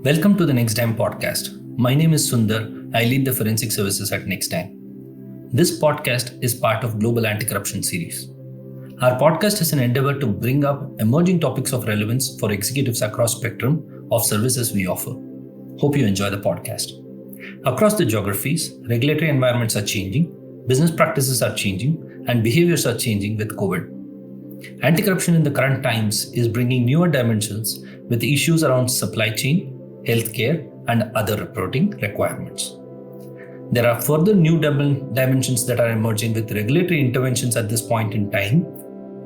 Welcome to the Next Time podcast. My name is Sundar. I lead the forensic services at Next Time. This podcast is part of Global Anti-Corruption series. Our podcast is an endeavor to bring up emerging topics of relevance for executives across spectrum of services we offer. Hope you enjoy the podcast. Across the geographies, regulatory environments are changing, business practices are changing, and behaviors are changing with COVID. Anti-corruption in the current times is bringing newer dimensions with issues around supply chain, healthcare, and other reporting requirements. There are further new dimensions that are emerging with regulatory interventions at this point in time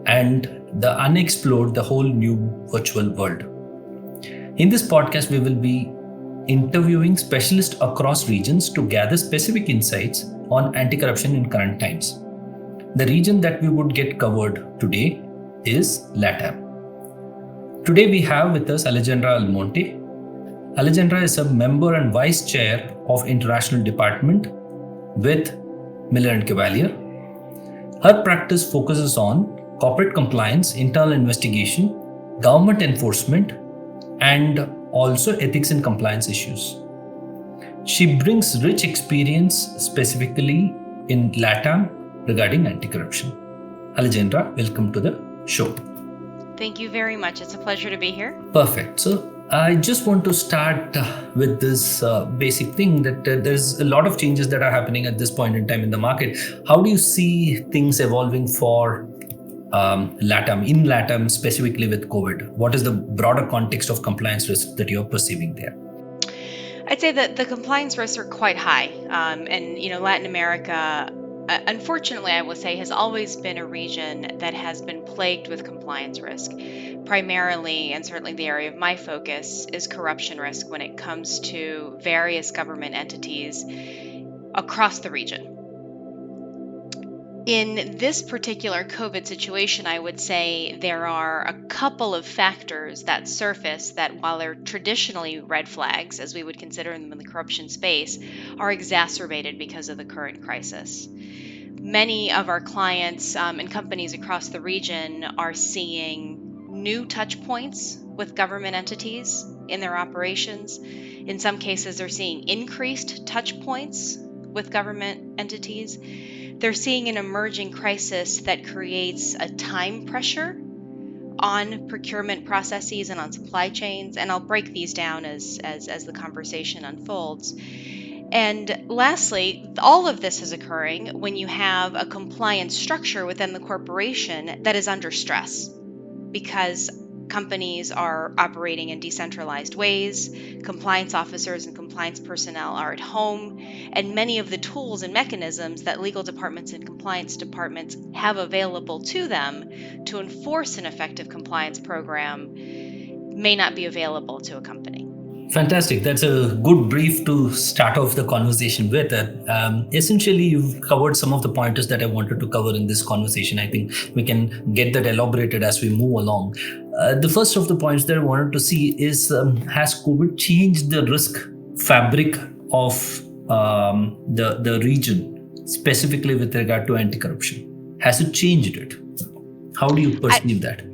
and the unexplored, the whole new virtual world. In this podcast, we will be interviewing specialists across regions to gather specific insights on anti-corruption in current times. The region that we would get covered today is LATAM. Today we have with us Alejandra Almonte. Alejandra is a member and vice chair of International Department with Miller & Cavalier. Her practice focuses on corporate compliance, internal investigation, government enforcement, and also ethics and compliance issues. She brings rich experience specifically in LATAM regarding anti-corruption. Alejandra, welcome to the show. Thank you very much. It's a pleasure to be here. Perfect. So I just want to start with this basic thing that there's a lot of changes that are happening at this point in time in the market. How do you see things evolving for LATAM specifically with COVID? What is the broader context of compliance risks that you're perceiving there? I'd say that the compliance risks are quite high. Latin America, unfortunately, I will say, has always been a region that has been plagued with compliance risk. Primarily, and certainly the area of my focus, is corruption risk when it comes to various government entities across the region. In this particular COVID situation, I would say there are a couple of factors that surface that, while they're traditionally red flags, as we would consider them in the corruption space, are exacerbated because of the current crisis. Many of our clients and companies across the region are seeing new touch points with government entities in their operations. In some cases, they're seeing increased touch points with government entities. They're seeing an emerging crisis that creates a time pressure on procurement processes and on supply chains, and I'll break these down as the conversation unfolds. And lastly, all of this is occurring when you have a compliance structure within the corporation that is under stress because companies are operating in decentralized ways, compliance officers and compliance personnel are at home, and many of the tools and mechanisms that legal departments and compliance departments have available to them to enforce an effective compliance program may not be available to a company. Fantastic. That's a good brief to start off the conversation with. Essentially, you've covered some of the pointers that I wanted to cover in this conversation. I think we can get that elaborated as we move along. The first of the points that I wanted to see is, has COVID changed the risk fabric of the region, specifically with regard to anti-corruption? Has it changed it? How do you perceive that?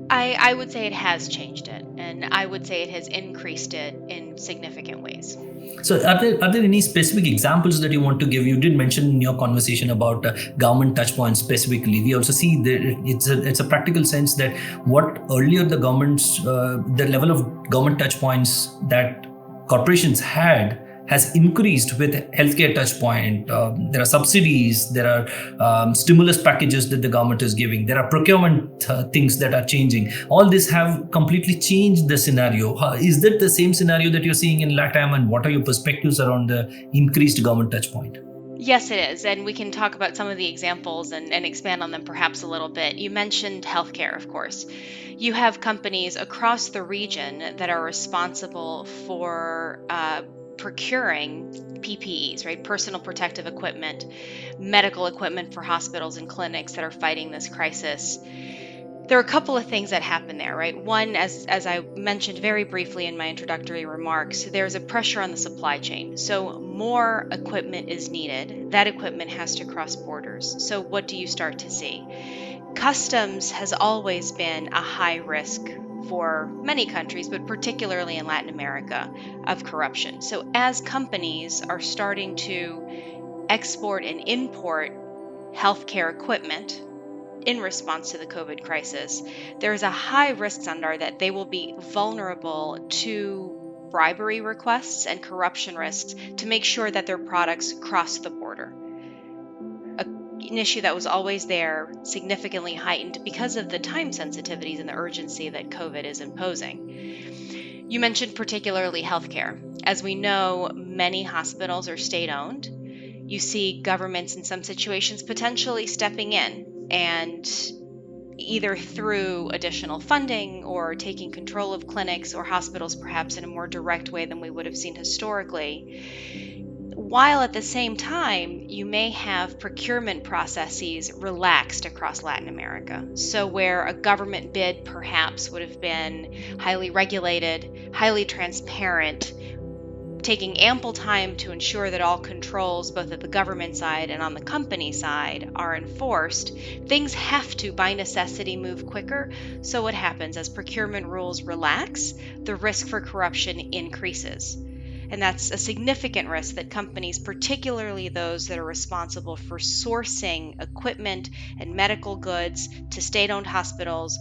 I would say it has changed it, and I would say it has increased it in significant ways. So are there any specific examples that you want to give? You did mention in your conversation about government touchpoints specifically. We also see that it's a practical sense that what earlier the level of government touchpoints that corporations had has increased with healthcare touchpoint. There are subsidies, there are stimulus packages that the government is giving, there are procurement things that are changing. All this have completely changed the scenario. Is that the same scenario that you're seeing in LATAM, and what are your perspectives around the increased government touchpoint? Yes, it is. And we can talk about some of the examples and expand on them perhaps a little bit. You mentioned healthcare, of course. You have companies across the region that are responsible for procuring PPEs, right? Personal protective equipment, medical equipment for hospitals and clinics that are fighting this crisis. There are a couple of things that happen there, right? One, as I mentioned very briefly in my introductory remarks, there's a pressure on the supply chain. So more equipment is needed. That equipment has to cross borders. So what do you start to see? Customs has always been a high risk for many countries, but particularly in Latin America, of corruption. So as companies are starting to export and import healthcare equipment in response to the COVID crisis, there's a high risk, Sundar, that they will be vulnerable to bribery requests and corruption risks to make sure that their products cross the border. An issue that was always there, significantly heightened because of the time sensitivities and the urgency that COVID is imposing. You mentioned particularly healthcare. As we know, many hospitals are state-owned. You see governments in some situations potentially stepping in and either through additional funding or taking control of clinics or hospitals perhaps in a more direct way than we would have seen historically. While at the same time, you may have procurement processes relaxed across Latin America. So, where a government bid perhaps would have been highly regulated, highly transparent, taking ample time to ensure that all controls, both at the government side and on the company side, are enforced, things have to, by necessity, move quicker. So, what happens as procurement rules relax, the risk for corruption increases. And that's a significant risk that companies, particularly those that are responsible for sourcing equipment and medical goods to state-owned hospitals,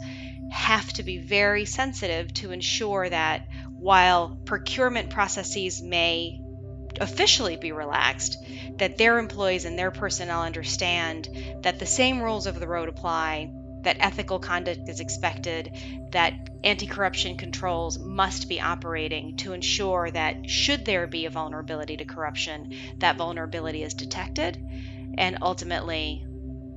have to be very sensitive to ensure that while procurement processes may officially be relaxed, that their employees and their personnel understand that the same rules of the road apply, that ethical conduct is expected, that anti-corruption controls must be operating to ensure that should there be a vulnerability to corruption, that vulnerability is detected and ultimately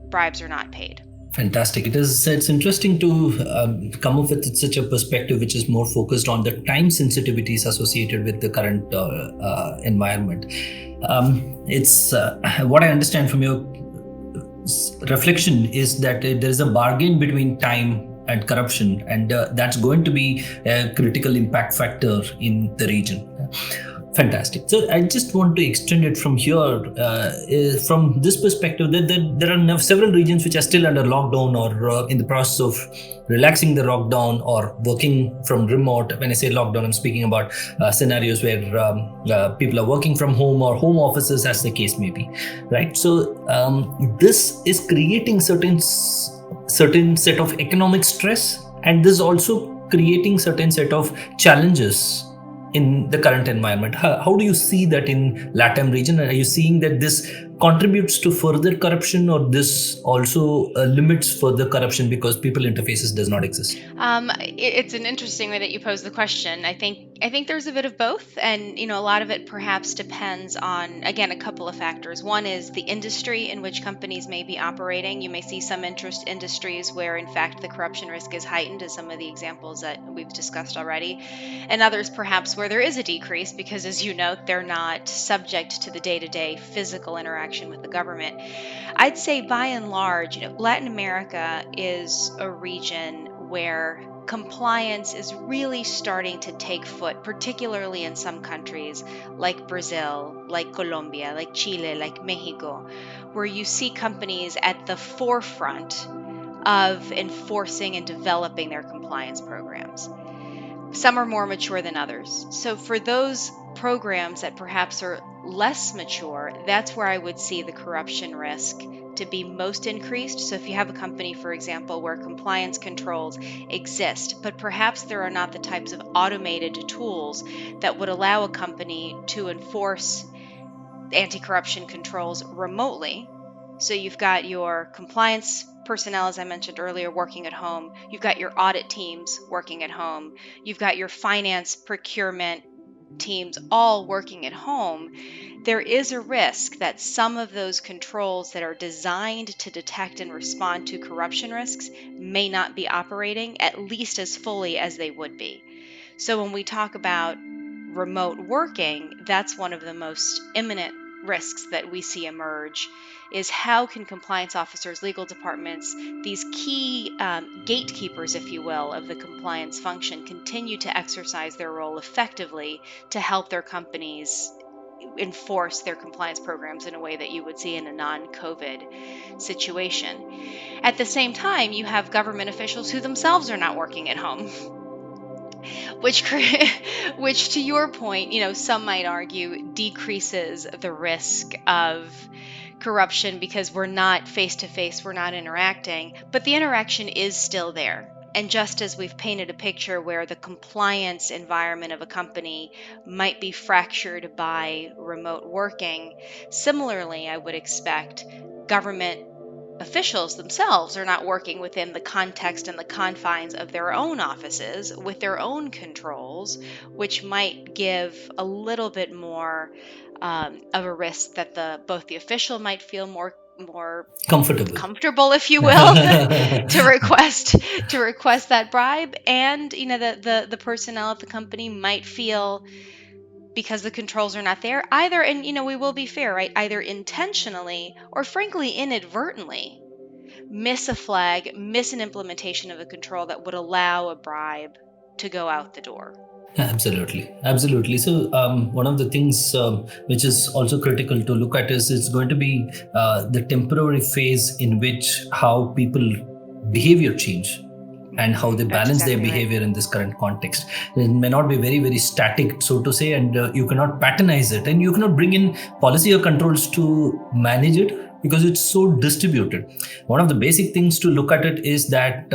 bribes are not paid. Fantastic. It's interesting to come up with such a perspective which is more focused on the time sensitivities associated with the current environment. It's what I understand from your reflection is that there is a bargain between time and corruption, and that's going to be a critical impact factor in the region. Fantastic. So I just want to extend it from here, from this perspective, that there are several regions which are still under lockdown or in the process of relaxing the lockdown or working from remote. When I say lockdown, I'm speaking about scenarios where people are working from home or home offices, as the case may be, right? So this is creating certain set of economic stress, and this is also creating certain set of challenges in the current environment. How do you see that in LATAM region? Are you seeing that this contributes to further corruption, or this also limits further corruption because people interfaces does not exist? It's an interesting way that you pose the question. I think there's a bit of both, and a lot of it perhaps depends on, again, a couple of factors. One is the industry in which companies may be operating. You may see some industries where, in fact, the corruption risk is heightened, as some of the examples that we've discussed already, and others perhaps where there is a decrease because, as you note, they're not subject to the day-to-day physical interaction with the government. I'd say by and large, Latin America is a region where compliance is really starting to take foot, particularly in some countries like Brazil, like Colombia, like Chile, like Mexico, where you see companies at the forefront of enforcing and developing their compliance programs. Some are more mature than others. So for those programs that perhaps are less mature, that's where I would see the corruption risk to be most increased. So if you have a company, for example, where compliance controls exist, but perhaps there are not the types of automated tools that would allow a company to enforce anti-corruption controls remotely. So you've got your compliance personnel, as I mentioned earlier, working at home. You've got your audit teams working at home. You've got your finance procurement teams all working at home. There is a risk that some of those controls that are designed to detect and respond to corruption risks may not be operating at least as fully as they would be. So when we talk about remote working, that's one of the most imminent risks that we see emerge, is how can compliance officers, legal departments, these key gatekeepers, if you will, of the compliance function continue to exercise their role effectively to help their companies enforce their compliance programs in a way that you would see in a non-COVID situation. At the same time, you have government officials who themselves are not working at home. which which to your point, some might argue decreases the risk of corruption because we're not face to face, we're not interacting, but the interaction is still there. And just as we've painted a picture where the compliance environment of a company might be fractured by remote working, similarly, I would expect government officials themselves are not working within the context and the confines of their own offices with their own controls, which might give a little bit more of a risk that both the official might feel more Comfortable. comfortable, if you will, to request that bribe, and the personnel at the company might feel, because the controls are not there either, and we will be fair, right, either intentionally or frankly inadvertently miss a flag, miss an implementation of a control that would allow a bribe to go out the door. Absolutely, absolutely. So one of the things which is also critical to look at is it's going to be the temporary phase in which how people behavior change and how they That's balance their exactly right. behavior in this current context. It may not be very, very static, so to say, and you cannot pattern it, and you cannot bring in policy or controls to manage it because it's so distributed. One of the basic things to look at it is that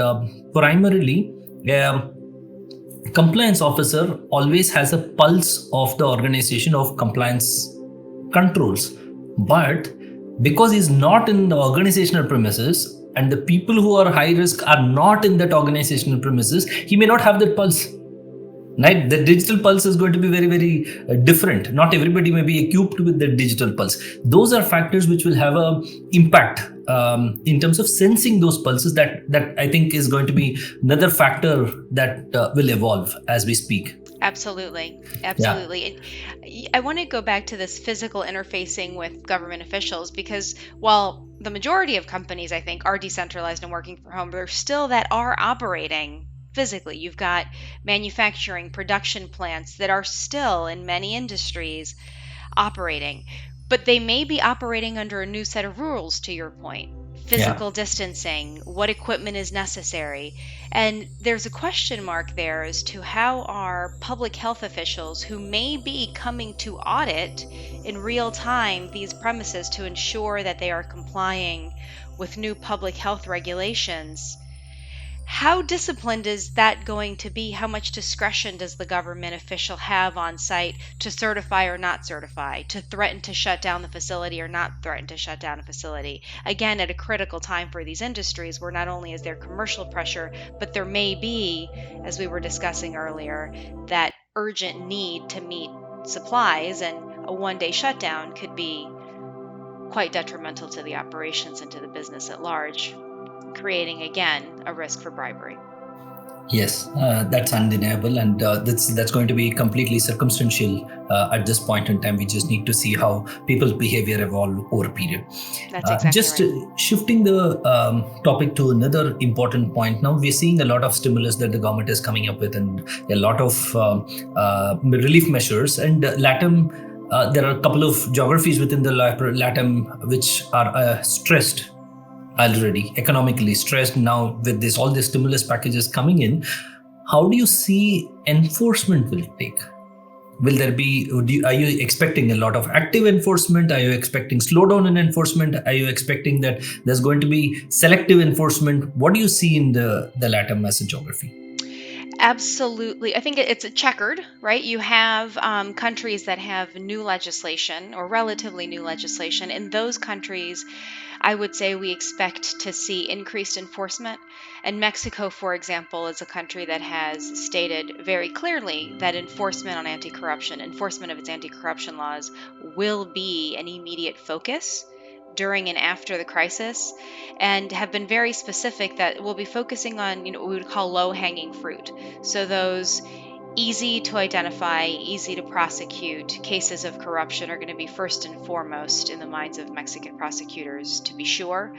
primarily compliance officer always has a pulse of the organization of compliance controls, but because he's not in the organizational premises and the people who are high risk are not in that organizational premises, he may not have that pulse, right? The digital pulse is going to be very, very different. Not everybody may be equipped with the digital pulse. Those are factors which will have a impact in terms of sensing those pulses. That I think is going to be another factor that will evolve as we speak. Absolutely. Yeah. Absolutely. And I want to go back to this physical interfacing with government officials, because while the majority of companies, I think, are decentralized and working from home, there's still that are operating physically. You've got manufacturing, production plants that are still in many industries operating, but they may be operating under a new set of rules, to your point. Physical distancing, what equipment is necessary. And there's a question mark there as to how are public health officials who may be coming to audit in real time these premises to ensure that they are complying with new public health regulations. How disciplined is that going to be? How much discretion does the government official have on site to certify or not certify, to threaten to shut down the facility or not threaten to shut down a facility? Again, at a critical time for these industries where not only is there commercial pressure, but there may be, as we were discussing earlier, that urgent need to meet supplies, and a one-day shutdown could be quite detrimental to the operations and to the business at large, creating again a risk for bribery. Yes, that's undeniable, and that's going to be completely circumstantial at this point in time. We just need to see how people's behavior evolve over a period. That's exactly Just right. shifting the topic to another important point. Now we're seeing a lot of stimulus that the government is coming up with, and a lot of relief measures. And LATAM, there are a couple of geographies within the LATAM which are stressed already, economically stressed. Now with this all these stimulus packages coming in, how do you see enforcement will take? Will there be, are you expecting a lot of active enforcement? Are you expecting slowdown in enforcement? Are you expecting that there's going to be selective enforcement? What do you see in the LATAM as a geography? Absolutely. I think it's a checkered, right? You have countries that have new legislation or relatively new legislation. In those countries, I would say we expect to see increased enforcement. And Mexico, for example, is a country that has stated very clearly that enforcement of its anti-corruption laws will be an immediate focus during and after the crisis, and have been very specific that we'll be focusing on what we would call low-hanging fruit. So those easy to identify, easy to prosecute cases of corruption are going to be first and foremost in the minds of Mexican prosecutors, to be sure.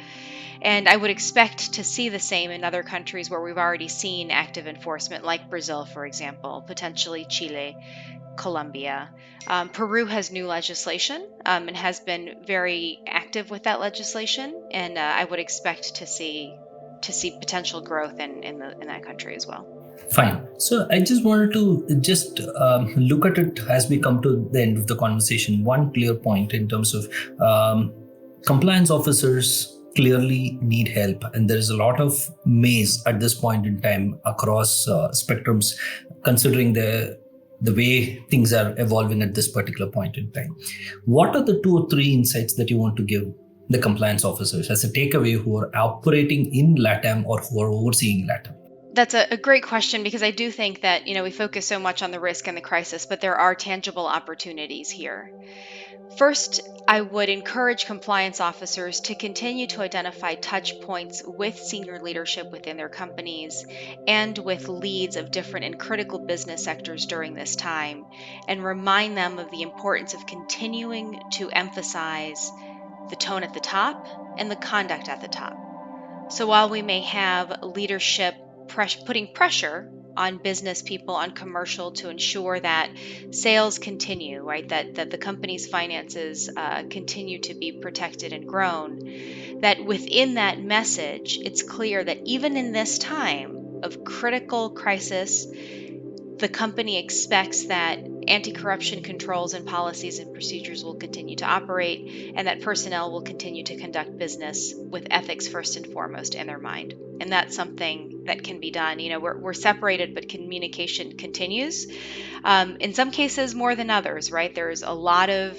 And I would expect to see the same in other countries where we've already seen active enforcement, like Brazil, for example, potentially Chile, Colombia. Peru has new legislation and has been very active with that legislation, and I would expect to see potential growth in that country as well. Fine. So I just wanted to just look at it as we come to the end of the conversation. One clear point in terms of compliance officers clearly need help, and there is a lot of maze at this point in time across spectrums, considering the way things are evolving at this particular point in time. What are the 2 or 3 insights that you want to give the compliance officers as a takeaway who are operating in LATAM or who are overseeing LATAM? That's a great question because I do think that, we focus so much on the risk and the crisis, but there are tangible opportunities here. First, I would encourage compliance officers to continue to identify touch points with senior leadership within their companies and with leads of different and critical business sectors during this time, and remind them of the importance of continuing to emphasize the tone at the top and the conduct at the top. So while we may have leadership putting pressure on business people, on commercial, to ensure that sales continue, right? That the company's finances continue to be protected and grown, that within that message, it's clear that even in this time of critical crisis, the company expects that anti-corruption controls and policies and procedures will continue to operate, and that personnel will continue to conduct business with ethics first and foremost in their mind. And that's something that can be done. We're separated, but communication continues. In some cases more than others, right? There's a lot of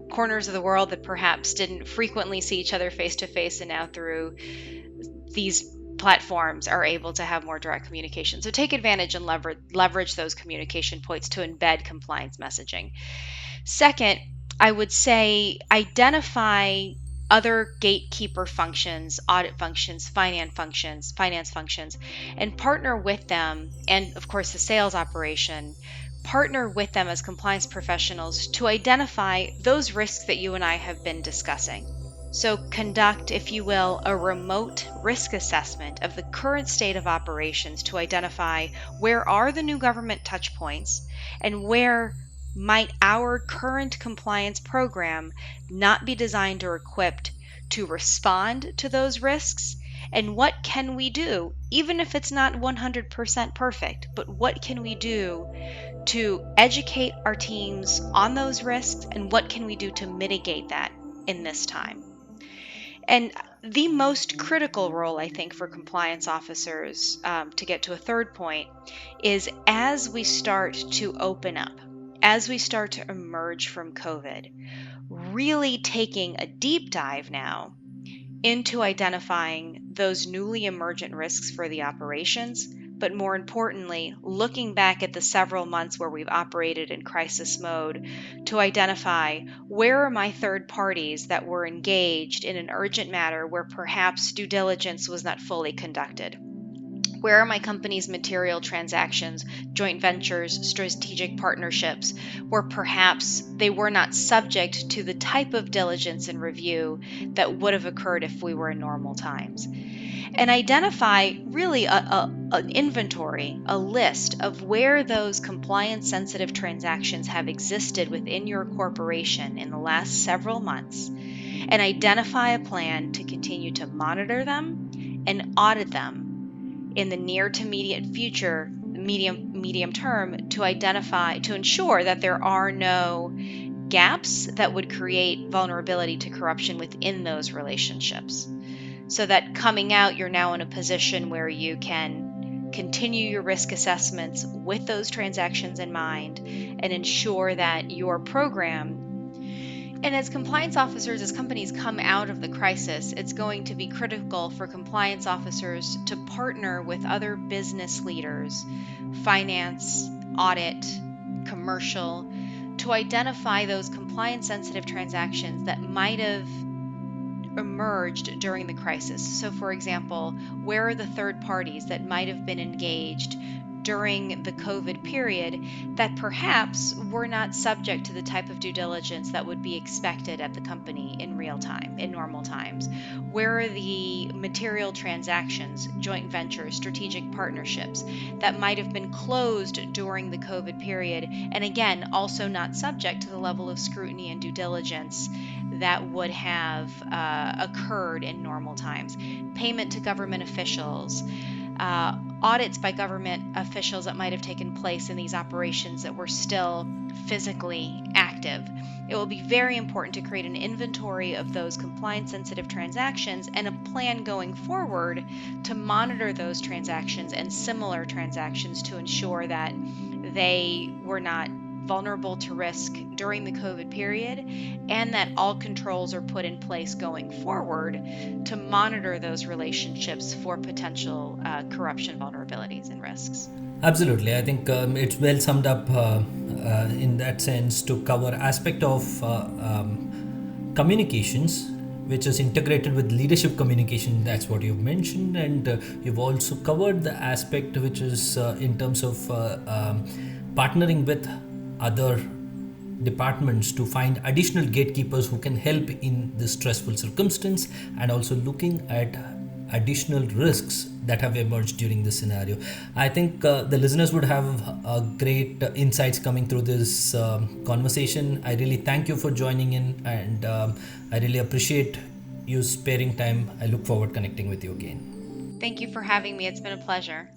corners of the world that perhaps didn't frequently see each other face to face, and now through these platforms are able to have more direct communication. So take advantage and leverage those communication points to embed compliance messaging. Second, I would say identify other gatekeeper functions, audit functions, finance functions, and partner with them, and of course the sales operation, partner with them as compliance professionals to identify those risks that you and I have been discussing. So conduct, if you will, a remote risk assessment of the current state of operations to identify where are the new government touch points and where might our current compliance program not be designed or equipped to respond to those risks, and what can we do, even if it's not 100% perfect, but what can we do to educate our teams on those risks, and what can we do to mitigate that in this time? And the most critical role, I think, for compliance officers, to get to a third point, is as we start to open up, as we start to emerge from COVID, really taking a deep dive now into identifying those newly emergent risks for the operations, but more importantly, looking back at the several months where we've operated in crisis mode to identify where are my third parties that were engaged in an urgent matter where perhaps due diligence was not fully conducted. Where are my company's material transactions, joint ventures, strategic partnerships, where perhaps they were not subject to the type of diligence and review that would have occurred if we were in normal times? And identify really an inventory, a list of where those compliance sensitive transactions have existed within your corporation in the last several months, and identify a plan to continue to monitor them and audit them in the near to immediate future, medium term, to ensure that there are no gaps that would create vulnerability to corruption within those relationships. So that coming out, you're now in a position where you can continue your risk assessments with those transactions in mind and ensure that your program. And as compliance officers, as companies come out of the crisis, it's going to be critical for compliance officers to partner with other business leaders, finance, audit, commercial, to identify those compliance-sensitive transactions that might have emerged during the crisis. So, for example, where are the third parties that might have been engaged during the COVID period that perhaps were not subject to the type of due diligence that would be expected at the company in real time, in normal times? Where are the material transactions, joint ventures, strategic partnerships that might have been closed during the COVID period, and again, also not subject to the level of scrutiny and due diligence that would have occurred in normal times? Payment to government officials, audits by government officials that might have taken place in these operations that were still physically active. It will be very important to create an inventory of those compliance-sensitive transactions and a plan going forward to monitor those transactions and similar transactions to ensure that they were not vulnerable to risk during the COVID period, and that all controls are put in place going forward to monitor those relationships for potential corruption vulnerabilities and risks. Absolutely. I think it's well summed up in that sense to cover aspect of communications, which is integrated with leadership communication. That's what you've mentioned. And you've also covered the aspect which is in terms of partnering with other departments to find additional gatekeepers who can help in this stressful circumstance, and also looking at additional risks that have emerged during this scenario. I think the listeners would have great insights coming through this conversation. I really thank you for joining in, and I really appreciate you sparing time. I look forward connecting with you again. Thank you for having me. It's been a pleasure.